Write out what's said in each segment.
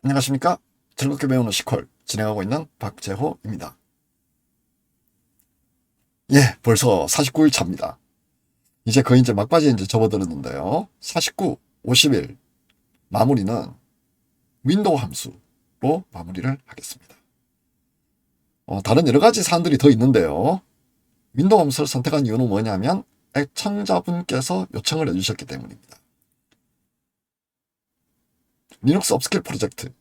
안녕하십니까? 즐겁게 배우는 시퀄 진행하고 있는 박재호입니다. 예, 벌써 49일 차입니다. 이제 거의 막바지에 접어들었는데요. 49, 50일 마무리는 윈도우 함수로 마무리를 하겠습니다. 다른 여러 가지 사안들이 더 있는데요. 윈도우 함수를 선택한 이유는 뭐냐면 애청자분께서 요청을 해주셨기 때문입니다. 리눅스 업스킬 프로젝트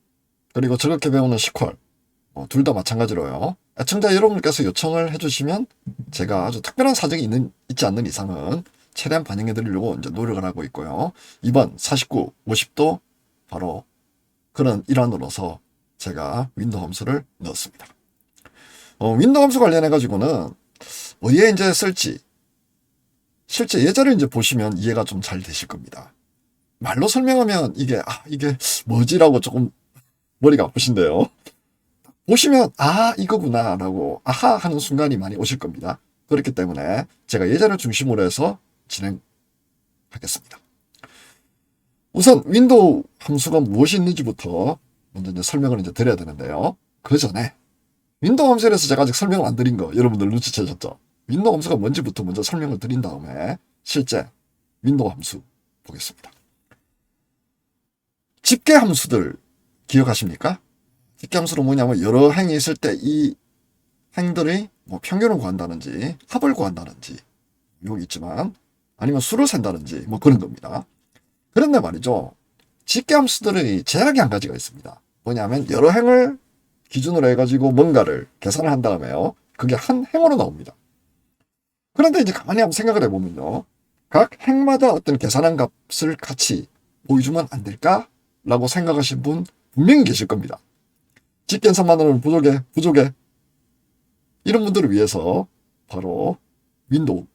그리고 즐겁게 배우는 시퀄 둘 다 마찬가지로요. 애청자 여러분께서 요청을 해주시면 제가 아주 특별한 사정이 있지 않는 이상은 최대한 반영해 드리려고 이제 노력을 하고 있고요. 이번 49, 50도 바로 그런 일환으로서 제가 윈도우 함수를 넣었습니다. 윈도우 함수 관련해 가지고는 어디에 이제 쓸지 실제 예제를 보시면 이해가 좀 잘 되실 겁니다. 말로 설명하면 이게 뭐지라고 조금 머리가 아프신데요. 보시면 이거구나 라고 아하 하는 순간이 많이 오실 겁니다. 그렇기 때문에 제가 예제를 중심으로 해서 진행하겠습니다. 우선 윈도우 함수가 무엇이 있는지부터 먼저 설명을 드려야 되는데요. 그 전에 윈도우 함수에 대해서 제가 아직 설명을 안 드린 거 여러분들 눈치채셨죠? 윈도우 함수가 뭔지부터 먼저 설명을 드린 다음에 실제 윈도우 함수 보겠습니다. 집계 함수들 기억하십니까? 집계 함수로 뭐냐면 여러 행이 있을 때 이 행들의 평균을 구한다든지 합을 구한다든지 여기 있지만 아니면 수를 센다든지 그런 겁니다. 그런데 말이죠. 집계 함수들의 제약이 한 가지가 있습니다. 뭐냐면 여러 행을 기준으로 해가지고 뭔가를 계산을 한 다음에요. 그게 한 행으로 나옵니다. 그런데 가만히 한번 생각을 해보면요. 각 행마다 어떤 계산한 값을 같이 보여주면 안 될까? 라고 생각하신 분 분명히 계실 겁니다. 집계선만으로는 부족해. 이런 분들을 위해서 바로 윈도우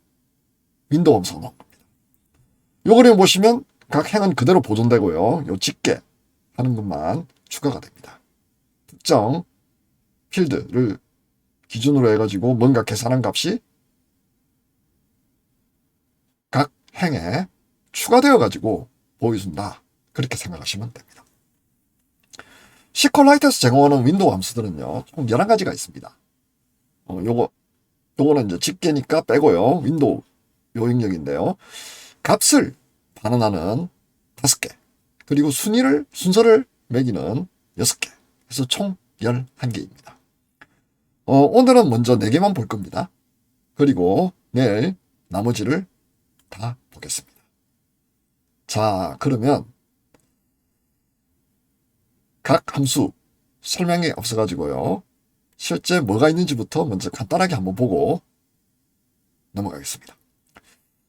함수가 나온 겁니다. 요 그림 보시면 각 행은 그대로 보존되고요. 요 집계 하는 것만 추가가 됩니다. 특정 필드를 기준으로 해가지고 뭔가 계산한 값이 각 행에 추가되어가지고 보여준다. 그렇게 생각하시면 됩니다. 시퀄라이트에서 제공하는 윈도우 함수들은요, 총 11가지가 있습니다. 요거는 이제 집계니까 빼고요. 윈도우 요 영역인데요. 값을 반환하는 5개, 그리고 순서를 매기는 6개, 그래서 총 11개입니다. 오늘은 먼저 4개만 볼 겁니다. 그리고 내일 나머지를 다 보겠습니다. 자, 그러면 각 함수 설명이 없어가지고요. 실제 뭐가 있는지부터 먼저 간단하게 한번 보고 넘어가겠습니다.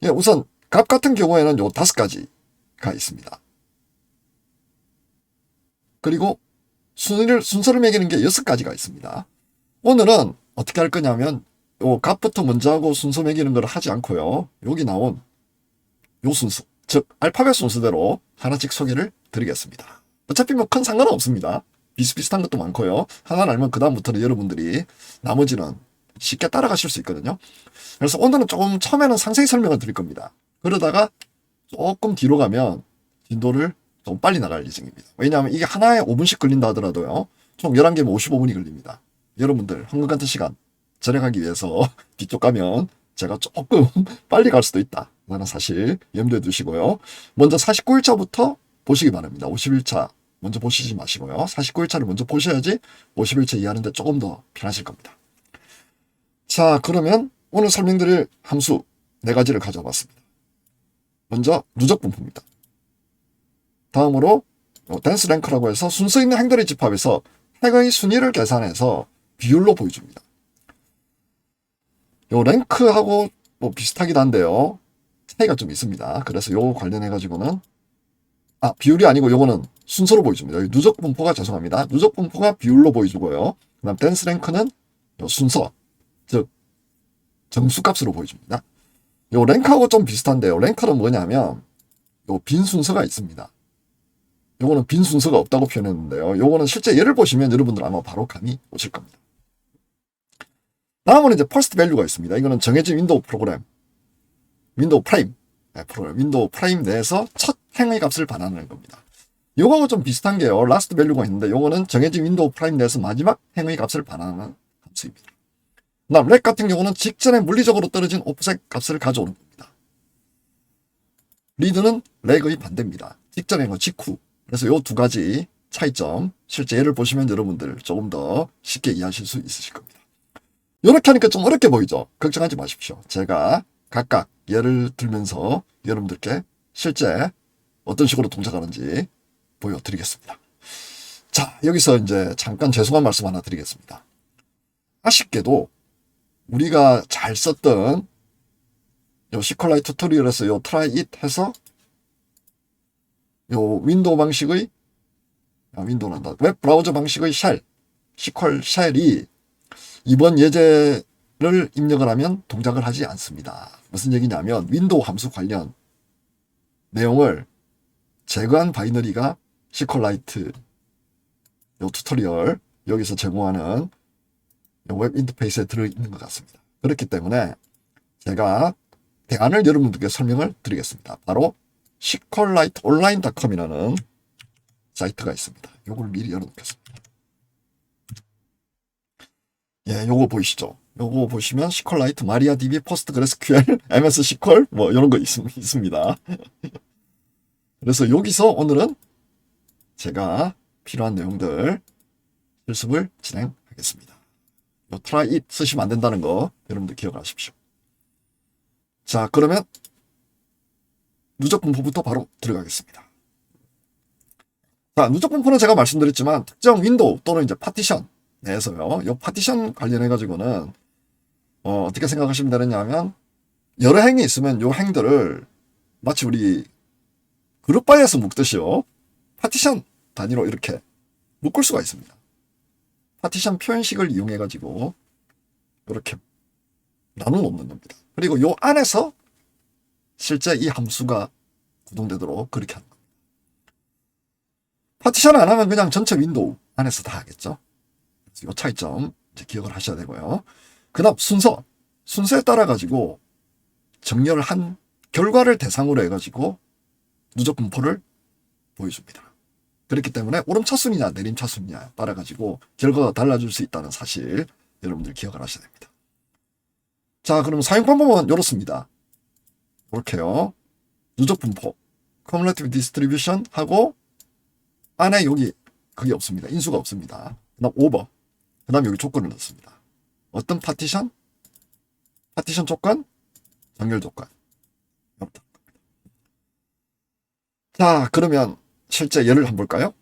예, 우선 값 같은 경우에는 요 5가지가 있습니다. 그리고 순서를 매기는 게 6가지가 있습니다. 오늘은 어떻게 할 거냐면 요 값부터 먼저 하고 순서 매기는 걸 하지 않고요. 여기 나온 요 순서, 즉 알파벳 순서대로 하나씩 소개를 드리겠습니다. 어차피 큰 상관은 없습니다. 비슷비슷한 것도 많고요. 하나를 알면 그 다음부터는 여러분들이 나머지는 쉽게 따라가실 수 있거든요. 그래서 오늘은 조금 처음에는 상세히 설명을 드릴 겁니다. 그러다가 조금 뒤로 가면 진도를 좀 빨리 나갈 예정입니다. 왜냐하면 이게 하나에 5분씩 걸린다 하더라도요. 총 11개면 55분이 걸립니다. 여러분들 한것 같은 시간 절약하기 위해서 뒤쪽 가면 제가 조금 빨리 갈 수도 있다. 라는 사실 염두에 두시고요. 먼저 49일차부터 보시기 바랍니다. 51차 먼저 보시지 마시고요. 49일차를 먼저 보셔야지 51차 이해하는데 조금 더 편하실 겁니다. 자, 그러면 오늘 설명드릴 함수 4가지를 가져와 봤습니다. 먼저 누적 분포입니다. 다음으로 댄스 랭크라고 해서 순서 있는 행들의 집합에서 행의 순위를 계산해서 비율로 보여줍니다. 요 랭크하고 비슷하긴 한데요. 차이가 좀 있습니다. 그래서 요거 관련해 가지고는 비율이 아니고 요거는 순서로 보여줍니다. 누적 분포가 죄송합니다. 누적 분포가 비율로 보여주고요. 그 다음 댄스 랭크는 요 순서, 즉 정수값으로 보여줍니다. 요 랭크하고 좀 비슷한데요. 랭크는 뭐냐면 요 빈 순서가 있습니다. 요거는 빈 순서가 없다고 표현했는데요. 요거는 실제 예를 보시면 여러분들 아마 바로 감이 오실 겁니다. 다음은 이제 퍼스트 밸류가 있습니다. 이거는 정해진 윈도우 프로그램, 윈도우 프라임 내에서 첫 행의 값을 반환하는 겁니다. 요거하고 좀 비슷한 게요. 라스트 밸류가 있는데 요거는 정해진 윈도우 프라임 내에서 마지막 행의 값을 반환하는 함수입니다. 그다음 렉 같은 경우는 직전에 물리적으로 떨어진 오프셋 값을 가져오는 겁니다. 리드는 렉의 반대입니다. 직전행과 직후. 그래서 요 두 가지 차이점, 실제 예를 보시면 여러분들 조금 더 쉽게 이해하실 수 있으실 겁니다. 이렇게 하니까 좀 어렵게 보이죠? 걱정하지 마십시오. 제가 각각 예를 들면서 여러분들께 실제 어떤 식으로 동작하는지 보여드리겠습니다. 자, 여기서 이제 잠깐 죄송한 말씀 하나 드리겠습니다. 아쉽게도 우리가 잘 썼던 요 시컬라이트 튜토리얼에서 요 try it 해서 요 윈도우 방식의 윈도우란다. 웹 브라우저 방식의 시퀄 쉘이 이번 예제를 입력을 하면 동작을 하지 않습니다. 무슨 얘기냐면 윈도우 함수 관련 내용을 제거한 바이너리가 시컬라이트 요 튜토리얼 여기서 제공하는 웹 인터페이스에 들어있는 것 같습니다. 그렇기 때문에 제가 대안을 여러분들께 설명을 드리겠습니다. 바로 시컬라이트온라인.com이라는 사이트가 있습니다. 요걸 미리 열어놓겠습니다. 예, 요거 보이시죠? 요거 보시면 시컬라이트, 마리아DB, 포스트그레스QL, MS SQL 뭐 이런 거 있습니다. 그래서 여기서 오늘은 제가 필요한 내용들 실습을 진행하겠습니다. 요 try it 쓰시면 안 된다는 거 여러분들 기억하십시오. 자, 그러면 누적 분포부터 바로 들어가겠습니다. 자, 누적 분포는 제가 말씀드렸지만 특정 윈도우 또는 이제 파티션 내에서요. 이 파티션 관련해 가지고는 어떻게 생각하시면 되느냐면 여러 행이 있으면 요 행들을 마치 우리 그룹 바이에서 묶듯이요. 파티션 단위로 이렇게 묶을 수가 있습니다. 파티션 표현식을 이용해 가지고 이렇게 나눠 놓는 겁니다. 그리고 요 안에서 실제 이 함수가 구동되도록 그렇게 하는 겁니다. 파티션 안 하면 그냥 전체 윈도우 안에서 다 하겠죠. 요 차이점 이제 기억을 하셔야 되고요. 그 다음 순서에 따라 가지고 정렬을 한 결과를 대상으로 해가지고 누적 분포를 보여줍니다. 그렇기 때문에 오름차순이냐 내림차순이냐 따라 가지고 결과가 달라질 수 있다는 사실 여러분들 기억을 하셔야 됩니다. 자, 그럼 사용 방법은 이렇습니다. 이렇게요. 누적 분포, cumulative distribution 하고 안에 여기 그게 없습니다. 인수가 없습니다. 그 다음 오버, 그 다음 여기 조건을 넣습니다. 어떤 파티션? 파티션 조건, 정렬 조건. 자, 그러면 실제 예를 한번 볼까요?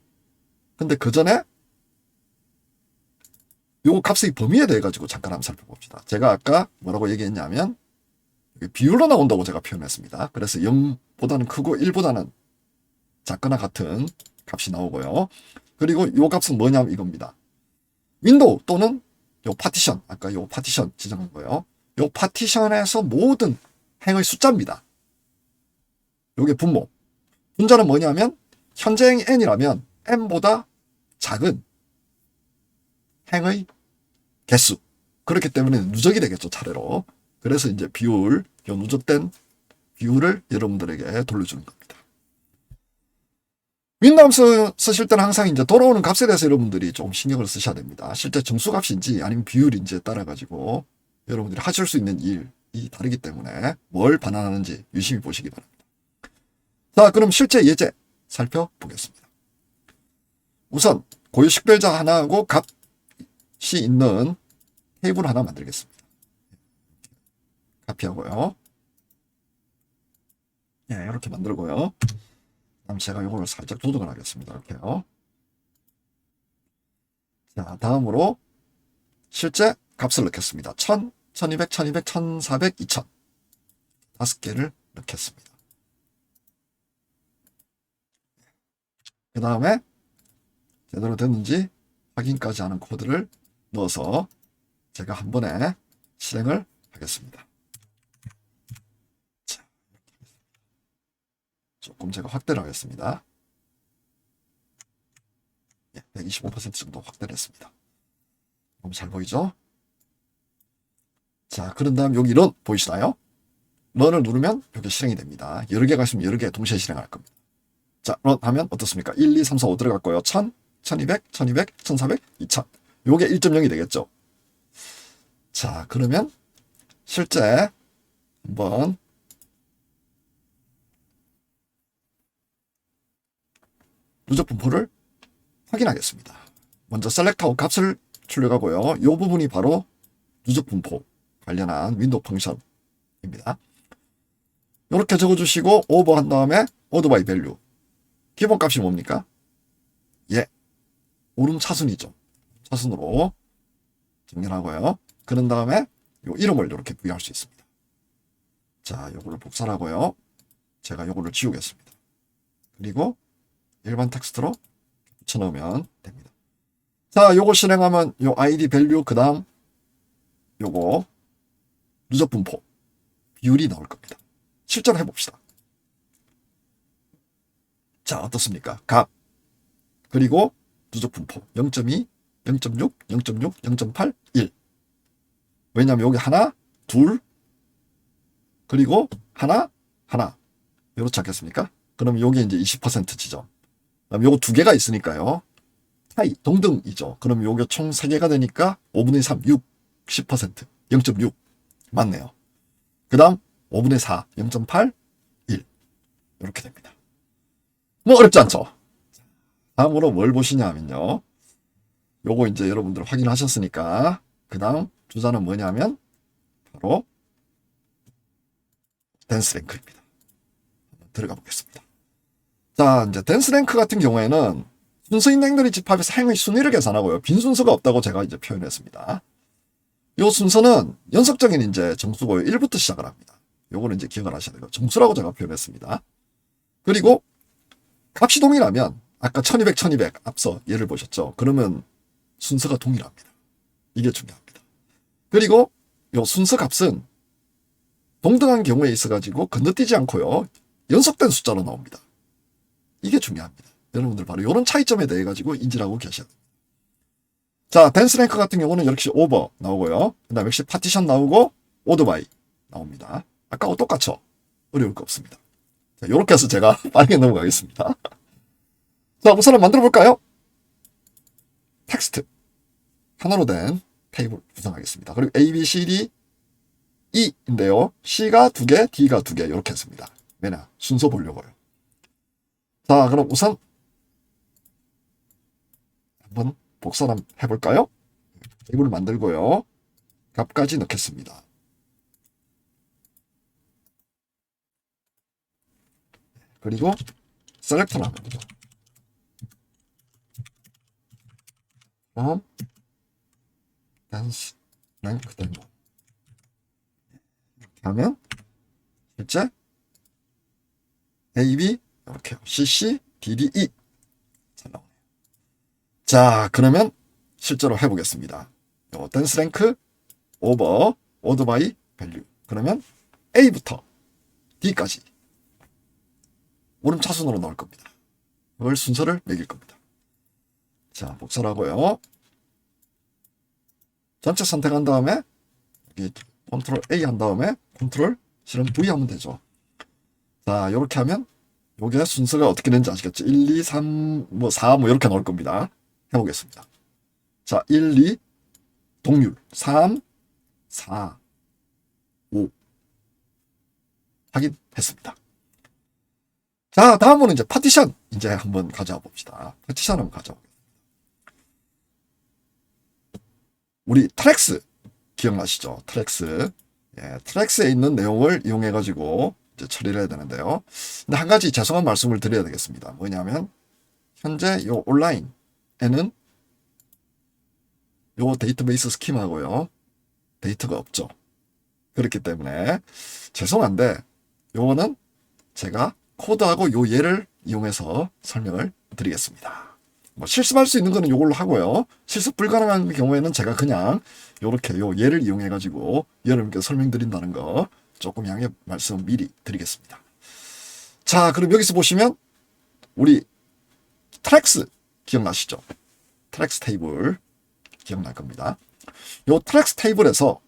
근데 그 전에 요 값의 범위에 대해 가지고 잠깐 한번 살펴봅시다. 제가 아까 뭐라고 얘기했냐면 비율로 나온다고 제가 표현했습니다. 그래서 0보다는 크고 1보다는 작거나 같은 값이 나오고요. 그리고 요 값은 뭐냐면 이겁니다. 윈도우 또는 요 파티션, 아까 요 파티션 지정한 거예요. 요 파티션에서 모든 행의 숫자입니다. 요게 분모. 분자는 뭐냐면 현재 행이 n이라면 n보다 작은 행의 개수. 그렇기 때문에 누적이 되겠죠, 차례로. 그래서 이제 비율, 요 누적된 비율을 여러분들에게 돌려주는 겁니다. 윈도우 쓰실 때는 항상 이제 돌아오는 값에 대해서 여러분들이 좀 신경을 쓰셔야 됩니다. 실제 정수값인지 아니면 비율인지에 따라 가지고 여러분들이 하실 수 있는 일이 다르기 때문에 뭘 반환하는지 유심히 보시기 바랍니다. 자, 그럼 실제 예제 살펴보겠습니다. 우선 고유 식별자 하나하고 값이 있는 테이블 하나 만들겠습니다. 카피하고요. 예, 이렇게 만들고요. 그럼 제가 이걸 살짝 조정을 하겠습니다. 이렇게요. 자, 다음으로 실제 값을 넣겠습니다. 1000, 1200, 1200, 1400, 2000. 5개를 넣겠습니다. 그 다음에 제대로 됐는지 확인까지 하는 코드를 넣어서 제가 한 번에 실행을 하겠습니다. 자, 조금 제가 확대를 하겠습니다. 125% 정도 확대를 했습니다. 너무 잘 보이죠? 자, 그런 다음 여기 런 보이시나요? 런을 누르면 이렇게 실행이 됩니다. 여러 개가 있으면 여러 개 동시에 실행할 겁니다. 자, 하면 어떻습니까? 1, 2, 3, 4, 5 들어갔고요. 1000, 1200, 1200, 1400, 2000. 요게 1.0이 되겠죠. 자, 그러면 실제 한번 누적 분포를 확인하겠습니다. 먼저 셀렉트하고 값을 출력하고요. 이 부분이 바로 누적 분포 관련한 윈도우 펑션입니다. 이렇게 적어주시고 오버한 다음에 order by value. 기본값이 뭡니까? 예, 오름 차순이죠. 차순으로 정렬하고요. 그런 다음에 요 이름을 이렇게 부여할 수 있습니다. 자, 요거를 복사하고요. 제가 요거를 지우겠습니다. 그리고 일반 텍스트로 붙여넣으면 됩니다. 자, 요거 실행하면 요 id 밸류 그 다음 요거 누적 분포 비율이 나올 겁니다. 실제로 해봅시다. 자, 어떻습니까? 값 그리고 누적 분포 0.2, 0.6, 0.6, 0.8, 1. 왜냐하면 여기 하나, 둘, 그리고 하나, 하나. 이렇지 않겠습니까? 그럼 여기 이제 20% 지점. 그다음 요거 두 개가 있으니까요. 차이, 동등이죠. 그럼 요게 총 3개가 되니까 5분의 3, 6, 10%. 0.6. 맞네요. 그 다음 5분의 4, 0.8, 1. 이렇게 됩니다. 뭐 어렵지 않죠? 다음으로 뭘 보시냐 하면요. 요거 이제 여러분들 확인하셨으니까 그 다음 주자는 뭐냐면 바로 댄스랭크입니다. 들어가 보겠습니다. 자, 이제 댄스랭크 같은 경우에는 순서 인행들의 집합에서 행의 순위를 계산하고요. 빈 순서가 없다고 제가 이제 표현했습니다. 요 순서는 연속적인 이제 정수고요. 1부터 시작을 합니다. 요거는 이제 기억을 하셔야 되고 정수라고 제가 표현했습니다. 그리고 값이 동일하면 아까 1200, 1200 앞서 예를 보셨죠. 그러면 순서가 동일합니다. 이게 중요합니다. 그리고 요 순서 값은 동등한 경우에 있어가지고 건너뛰지 않고요. 연속된 숫자로 나옵니다. 이게 중요합니다. 여러분들 바로 이런 차이점에 대해 가지고 인지를 하고 계셔야 됩니다. 자, 댄스랭크 같은 경우는 역시 오버 나오고요. 그 다음에 역시 파티션 나오고 오더바이 나옵니다. 아까하고 똑같죠? 어려울 거 없습니다. 자, 이렇게 해서 제가 빠르게 넘어가겠습니다. 자, 우선 만들어 볼까요? 텍스트 하나로 된 테이블 구성하겠습니다. 그리고 A, B, C, D, E인데요. C가 2개, D가 2개 이렇게 했습니다. 왜냐? 순서 보려고요. 자, 그럼 우선 한번 복사를 해볼까요? 테이블을 만들고요. 값까지 넣겠습니다. 그리고 셀렉터를 하면 되죠. 댄스 랭크 데모 이렇게 하면 실제 A, B 이렇게 C, C, D, D, E 잘 나오네요. 자, 그러면 실제로 해보겠습니다. 요 댄스 랭크 오버 오더 바이 밸류 그러면 A부터 D까지 오름 차순으로 나올 겁니다. 이걸 순서를 매길 겁니다. 자, 복사하고요. 전체 선택한 다음에 여기 컨트롤 A 한 다음에 컨트롤 실은 V 하면 되죠. 자, 이렇게 하면 요게 순서가 어떻게 되는지 아시겠죠? 1, 2, 3, 4 이렇게 나올 겁니다. 해보겠습니다. 자, 1, 2 동률 3, 4, 5 확인했습니다. 자, 다음은 이제 파티션 이제 한번 가져와 봅시다. 파티션 한번 가져와 봅니다. 우리 트랙스 기억나시죠? 트랙스. 예, 트랙스에 있는 내용을 이용해 가지고 이제 처리를 해야 되는데요. 근데 한 가지 죄송한 말씀을 드려야 되겠습니다. 뭐냐면 현재 요 온라인에는 요 데이터베이스 스키마고요. 데이터가 없죠. 그렇기 때문에 죄송한데 요거는 제가 코드하고 요 예를 이용해서 설명을 드리겠습니다. 뭐 실습할 수 있는 거는 요걸로 하고요. 실습 불가능한 경우에는 제가 그냥 요렇게 요 예를 이용해 가지고 여러분께 설명드린다는 거 조금 양해 말씀 미리 드리겠습니다. 자, 그럼 여기서 보시면 우리 트랙스 기억나시죠? 트랙스 테이블 기억날 겁니다. 요 트랙스 테이블에서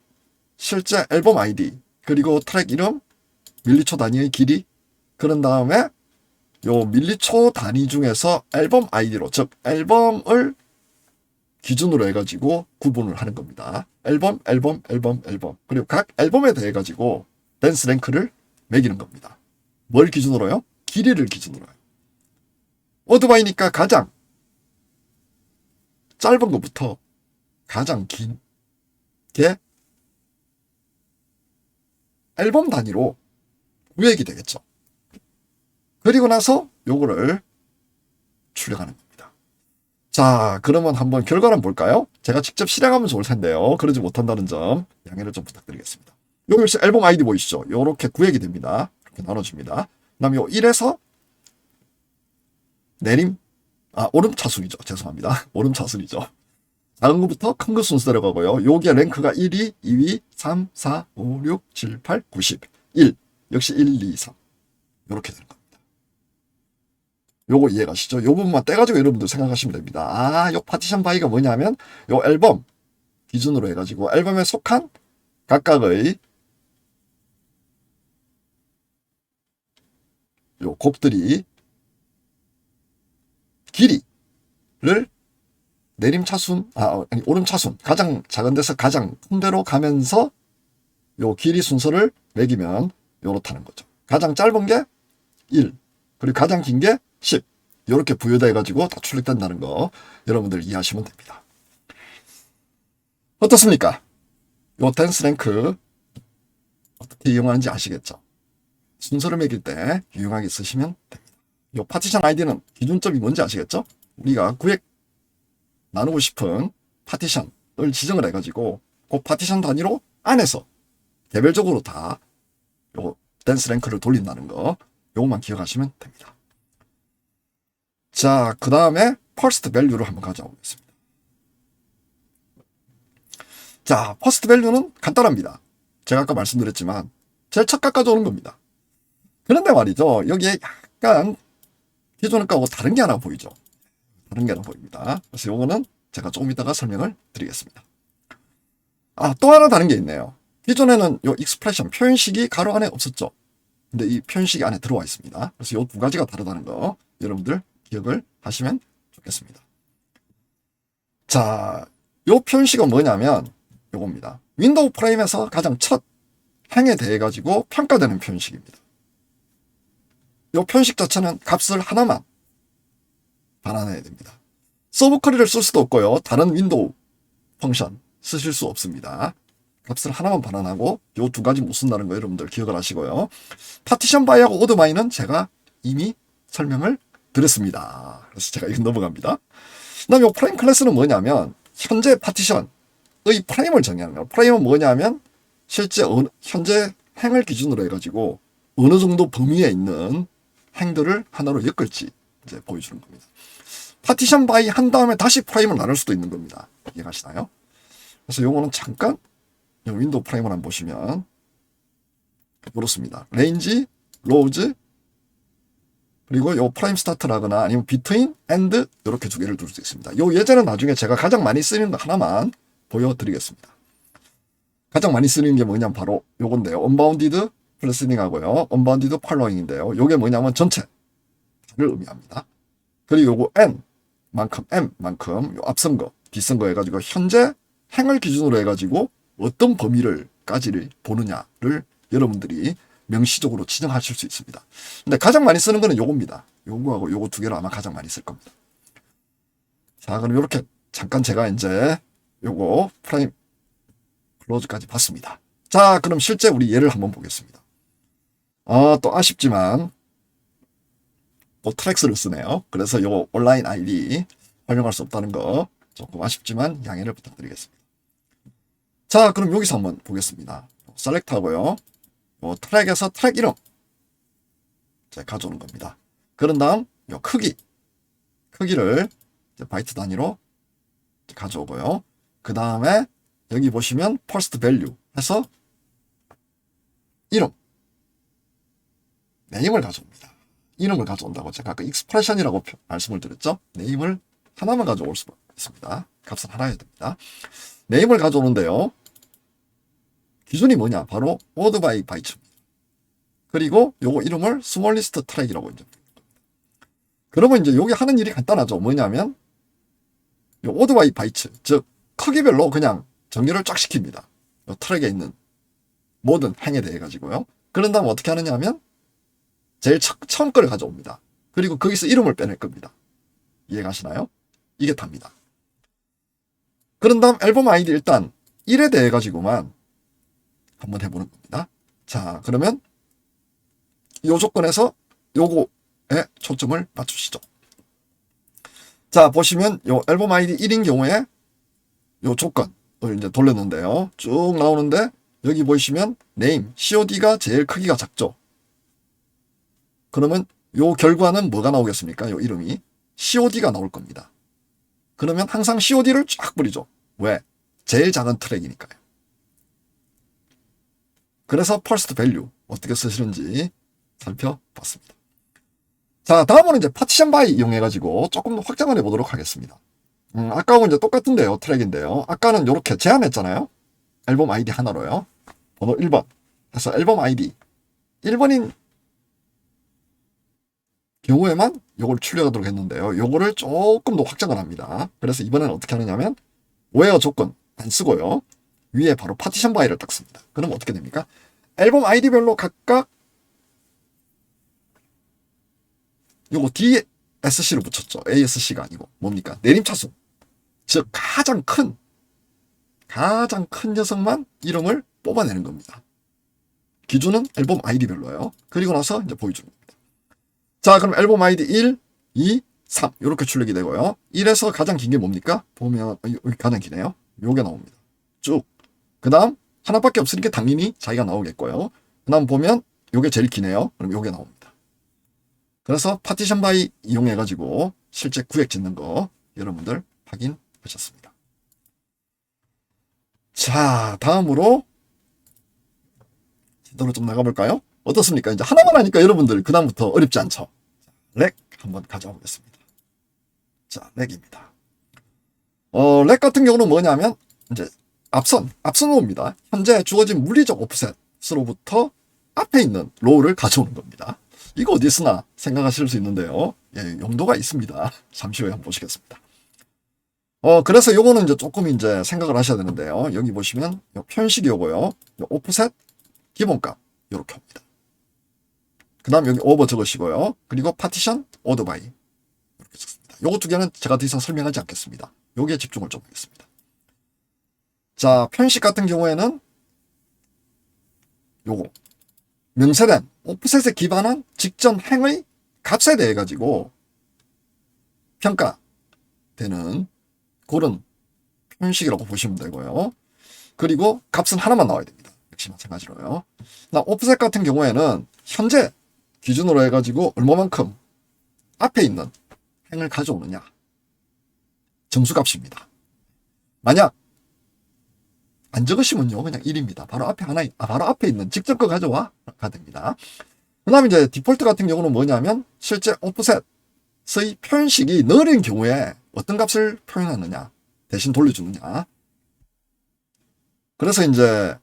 실제 앨범 아이디 그리고 트랙 이름 밀리초 단위의 길이 그런 다음에 요 밀리초 단위 중에서 앨범 아이디로, 즉 앨범을 기준으로 해가지고 구분을 하는 겁니다. 앨범. 그리고 각 앨범에 대해 가지고 댄스 랭크를 매기는 겁니다. 뭘 기준으로요? 길이를 기준으로요. 오토바이니까 가장 짧은 것부터 가장 긴 게 앨범 단위로 구획이 되겠죠. 그리고 나서 요거를 출력하는 겁니다. 자, 그러면 한번 결과를 한번 볼까요? 제가 직접 실행하면 좋을 텐데요. 그러지 못한다는 점 양해를 좀 부탁드리겠습니다. 여기 앨범 아이디 보이시죠? 요렇게 구획이 됩니다. 이렇게 나눠줍니다. 그 다음에 요 1에서 내림, 오름차순이죠. 죄송합니다. 오름차순이죠. 작은 것부터 큰 것 순서대로 가고요. 요게 랭크가 1위, 2위, 3, 4, 5, 6, 7, 8, 9, 10, 1. 역시 1, 2, 3. 요렇게 되는 겁니다. 요거 이해가시죠? 요 부분만 떼가지고 여러분들 생각하시면 됩니다. 요 파티션 바이가 뭐냐면 요 앨범 기준으로 해가지고 앨범에 속한 각각의 요 곡들이 길이를 내림차순, 오름차순, 가장 작은 데서 가장 큰 데로 가면서 요 길이 순서를 매기면 요렇다는 거죠. 가장 짧은 게 1, 그리고 가장 긴 게 10. 요렇게 부여돼 가지고 다 출력된다는 거 여러분들 이해하시면 됩니다. 어떻습니까? 요 댄스 랭크 어떻게 이용하는지 아시겠죠? 순서를 매길 때 유용하게 쓰시면 됩니다. 요 파티션 아이디는 기준점이 뭔지 아시겠죠? 우리가 구획 나누고 싶은 파티션을 지정을 해가지고 그 파티션 단위로 안에서 개별적으로 다 요 댄스 랭크를 돌린다는 거 요것만 기억하시면 됩니다. 자, 그 다음에 퍼스트 밸류를 한번 가져와 보겠습니다. 자, 퍼스트 밸류는 간단합니다. 제가 아까 말씀드렸지만 제일 첫 가져오는 겁니다. 그런데 말이죠, 여기에 약간 기존 거하고 다른 게 하나 보이죠. 다른 게 하나 보입니다. 그래서 요거는 제가 조금 이따가 설명을 드리겠습니다. 또 하나 다른 게 있네요. 기존에는 요 익스프레션 표현식이 가로 안에 없었죠. 근데 이 표현식이 안에 들어와 있습니다. 그래서 요 두 가지가 다르다는 거 여러분들 기억을 하시면 좋겠습니다. 자, 요 표현식은 뭐냐면 요겁니다. 윈도우 프레임에서 가장 첫 행에 대해 가지고 평가되는 표현식입니다. 요 표현식 자체는 값을 하나만 반환해야 됩니다. 서브 쿼리를 쓸 수도 없고요. 다른 윈도우 펑션 쓰실 수 없습니다. 값을 하나만 반환하고 요 두 가지 못 쓴다는 거 여러분들 기억을 하시고요. 파티션 바이하고 오더 바이는 제가 이미 설명을 드렸습니다. 그래서 제가 이거 넘어갑니다. 그 다음에 요 프레임 클래스는 뭐냐면 현재 파티션의 프레임을 정의하는 거예요. 프레임은 뭐냐면 실제 현재 행을 기준으로 해가지고 어느 정도 범위에 있는 행들을 하나로 엮을지 이제 보여주는 겁니다. 파티션 바이 한 다음에 다시 프레임을 나눌 수도 있는 겁니다. 이해가시나요? 그래서 요거는 잠깐 윈도우 프레임을 한번 보시면 그렇습니다. 레인지, 로우즈, 그리고 요 프레임 스타트라거나 아니면 비트윈, 엔드 이렇게 두 개를 둘 수 있습니다. 요 예제는 나중에 제가 가장 많이 쓰는 거 하나만 보여드리겠습니다. 가장 많이 쓰는 게 뭐냐면 바로 요건데요. 언바운디드 플래스닝 하고요. 언바운디드 팔로잉인데요. 요게 뭐냐면 전체를 의미합니다. 그리고 요거 n만큼 m만큼 요 앞선 거, 뒤선 거 해가지고 현재 행을 기준으로 해가지고 어떤 범위를까지를 보느냐를 여러분들이 명시적으로 지정하실 수 있습니다. 근데 가장 많이 쓰는 거는 요겁니다. 요거하고 요거 두 개를 아마 가장 많이 쓸 겁니다. 자, 그럼 요렇게 잠깐 제가 이제 요거 프레임 클로즈까지 봤습니다. 자, 그럼 실제 우리 예를 한번 보겠습니다. 또 아쉽지만 또 트랙스를 쓰네요. 그래서 요 온라인 아이디 활용할 수 없다는 거 조금 아쉽지만 양해를 부탁드리겠습니다. 자, 그럼 여기서 한번 보겠습니다. 셀렉트 하고요. 트랙에서 트랙 이름 제가 가져오는 겁니다. 그런 다음 요 크기를 바이트 단위로 가져오고요. 그 다음에 여기 보시면 퍼스트 밸류 해서 네임을 가져옵니다. 이름을 가져온다고 제가 아까 익스프레션이라고 말씀을 드렸죠. 네임을 하나만 가져올 수 있습니다. 값은 하나여야 됩니다. 네임을 가져오는데요. 기준이 뭐냐? 바로 word by byte입니다. 그리고 요거 이름을 스몰리스트 트랙이라고 이제 그러면 이제 여기 하는 일이 간단하죠. 뭐냐면 요 오드 바이 바이츠, 즉 크기별로 그냥 정렬을 쫙 시킵니다. 요 트랙에 있는 모든 행에 대해 가지고요. 그런 다음 어떻게 하느냐 하면 제일 처음 거를 가져옵니다. 그리고 거기서 이름을 빼낼 겁니다. 이해가시나요? 이게 답니다. 그런 다음 앨범 아이디 일단 1에 대해 가지고만 한번 해보는 겁니다. 자, 그러면 요 조건에서 요거에 초점을 맞추시죠. 자, 보시면 요 앨범 아이디 1인 경우에 요 조건을 이제 돌렸는데요. 쭉 나오는데 여기 보시면 네임, COD가 제일 크기가 작죠. 그러면 요 결과는 뭐가 나오겠습니까? 요 이름이 COD가 나올 겁니다. 그러면 항상 COD를 쫙 뿌리죠. 왜? 제일 작은 트랙이니까요. 그래서 퍼스트 밸류 어떻게 쓰시는지 살펴봤습니다. 자, 다음으로 이제 파티션 바이 이용해가지고 조금 더 확장을 해보도록 하겠습니다. 아까하고 이제 똑같은데요. 트랙인데요. 아까는 이렇게 제한했잖아요. 앨범 아이디 하나로요. 번호 1번 해서 앨범 아이디 1번인 경우에만 요걸 출력하도록 했는데요. 요거를 조금 더 확장을 합니다. 그래서 이번에는 어떻게 하느냐면 where 조건 안 쓰고요. 위에 바로 파티션 바이를 딱 씁니다. 그럼 어떻게 됩니까? 앨범 아이디별로 각각 요거 DSC를 붙였죠. ASC가 아니고 뭡니까? 내림차순. 즉 가장 큰 녀석만 이름을 뽑아내는 겁니다. 기준은 앨범 아이디별로예요. 그리고 나서 이제 보여주는 겁니다. 자, 그럼 앨범 아이디 1, 2, 3 이렇게 출력이 되고요. 1에서 가장 긴 게 뭡니까? 보면 여기 가장 기네요. 요게 나옵니다. 쭉. 그 다음 하나밖에 없으니까 당연히 자기가 나오겠고요. 그 다음 보면 요게 제일 기네요. 그럼 요게 나옵니다. 그래서 파티션 바이 이용해가지고 실제 구획 짓는 거 여러분들 확인하셨습니다. 자, 다음으로 제대로 좀 나가볼까요? 어떻습니까? 이제 하나만 하니까 여러분들 그다음부터 어렵지 않죠? 렉 한번 가져와 보겠습니다. 자, 렉입니다. 렉 같은 경우는 뭐냐면 이제 앞선 로우입니다. 현재 주어진 물리적 오프셋으로부터 앞에 있는 로우를 가져오는 겁니다. 이거 어디 쓰나 생각하실 수 있는데요. 예, 용도가 있습니다. 잠시 후에 한번 보시겠습니다. 그래서 요거는 이제 조금 이제 생각을 하셔야 되는데요. 여기 보시면 요 편식이 요거요. 요 오프셋 기본값 요렇게 합니다. 그 다음 여기 오버 적으시고요. 그리고 파티션 오더 바이 이렇게 썼습니다. 요거 두 개는 제가 더 이상 설명하지 않겠습니다. 여기에 집중을 좀 하겠습니다. 자, 편식 같은 경우에는 요거 명세된 오프셋에 기반한 직전 행의 값에 대해 가지고 평가되는 그런 편식이라고 보시면 되고요. 그리고 값은 하나만 나와야 됩니다. 역시 마찬가지로요. 오프셋 같은 경우에는 현재 기준으로 해가지고 얼마만큼 앞에 있는 행을 가져오느냐 정수값입니다. 만약 안 적으시면요 그냥 1입니다. 바로 앞에 바로 앞에 있는 직접 거 가져와가 됩니다. 그 다음에 이제 디폴트 같은 경우는 뭐냐면 실제 오프셋의 표현식이 느린 경우에 어떤 값을 표현하느냐 대신 돌려주느냐. 그래서 이제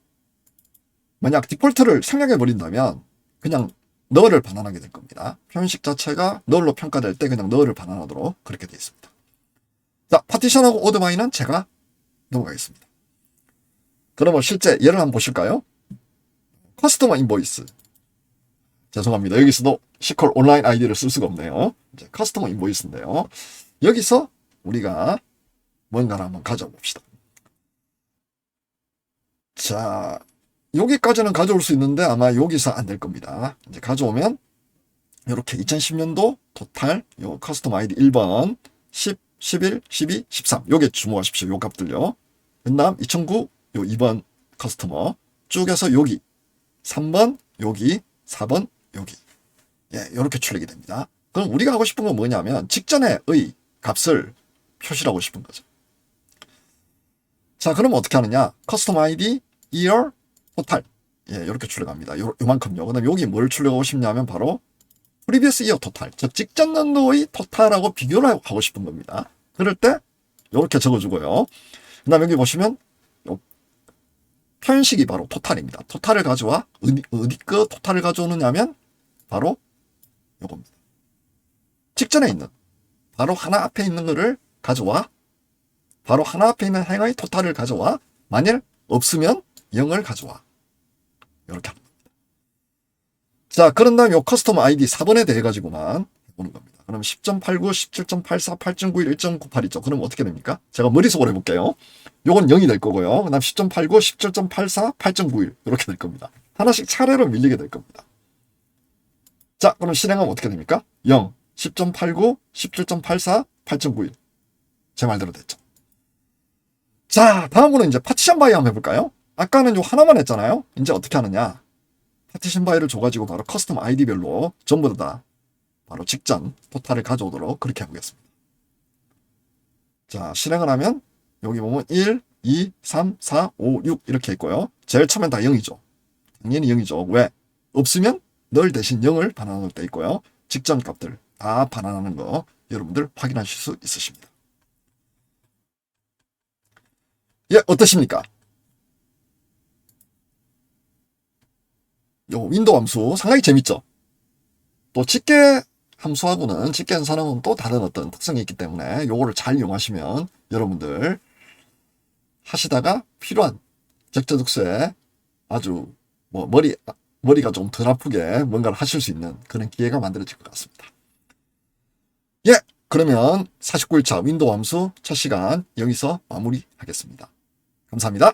만약 디폴트를 생략해 버린다면 그냥 널을 반환하게 될 겁니다. 표현식 자체가 널로 평가될 때 그냥 널을 반환하도록 그렇게 되어 있습니다. 자, 파티션하고 오드바이는 제가 넘어가겠습니다. 그러면 실제 예를 한번 보실까요? 커스터머 인보이스. 죄송합니다. 여기서도 시컬 온라인 아이디를 쓸 수가 없네요. 이제 커스터머 인보이스인데요. 여기서 우리가 뭔가를 한번 가져와 봅시다. 자, 여기까지는 가져올 수 있는데 아마 여기서 안 될 겁니다. 이제 가져오면 이렇게 2010년도 토탈 요 커스텀 아이디 1번 10, 11, 12, 13 요게 주목하십시오. 요 값들요. 그 다음 2009 요 2번 커스터머 쭉 해서 여기 3번 여기 4번 여기 예, 요렇게 출력이 됩니다. 그럼 우리가 하고 싶은 건 뭐냐면 직전의 값을 표시를 하고 싶은 거죠. 자, 그럼 어떻게 하느냐? 커스텀 아이디 year 토탈 예, 이렇게 출력합니다. 요만큼요. 그 다음 여기 뭘 출력하고 싶냐면 바로 previous year 토탈 즉 직전 연도의 토탈하고 비교를 하고 싶은 겁니다. 그럴 때 이렇게 적어주고요. 그 다음 여기 보시면 표현식이 바로 토탈입니다. 토탈을 가져와 어디 거 토탈을 가져오느냐면 바로 요겁니다. 직전에 있는, 바로 하나 앞에 있는 거를 가져와. 바로 하나 앞에 있는 행의 토탈을 가져와. 만일 없으면 0을 가져와. 이렇게 합니다. 자, 그런 다음 요 커스텀 아이디 4번에 대해 가지고만 해보는 겁니다. 그럼 10.89, 17.84, 8.91, 1.98 있죠. 그럼 어떻게 됩니까? 제가 머릿속으로 해볼게요. 요건 0이 될 거고요. 그 다음 10.89, 17.84, 8.91 이렇게 될 겁니다. 하나씩 차례로 밀리게 될 겁니다. 자, 그럼 실행하면 어떻게 됩니까? 0, 10.89, 17.84, 8.91. 제 말대로 됐죠. 자, 다음으로 이제 파티션 바이 한번 해볼까요? 아까는 요 하나만 했잖아요. 이제 어떻게 하느냐? 파티션 바이를 줘가지고 바로 커스텀 아이디별로 전부 다 바로 직전 토탈을 가져오도록 그렇게 해보겠습니다. 자, 실행을 하면 여기 보면 1, 2, 3, 4, 5, 6 이렇게 있고요. 제일 처음엔 다 0이죠. 당연히 0이죠. 왜? 없으면 널 대신 0을 반환할 때 있고요. 직전 값들 다 반환하는 거 여러분들 확인하실 수 있으십니다. 예, 어떠십니까? 요 윈도우 함수 상당히 재밌죠? 또 집계 함수하고는 집계 연산하고는 또 다른 어떤 특성이 있기 때문에 요거를 잘 이용하시면 여러분들 하시다가 필요한 적재적소에 아주 뭐 머리가 좀 덜 아프게 뭔가를 하실 수 있는 그런 기회가 만들어질 것 같습니다. 예, 그러면 49일차 윈도우 함수 첫 시간 여기서 마무리하겠습니다. 감사합니다.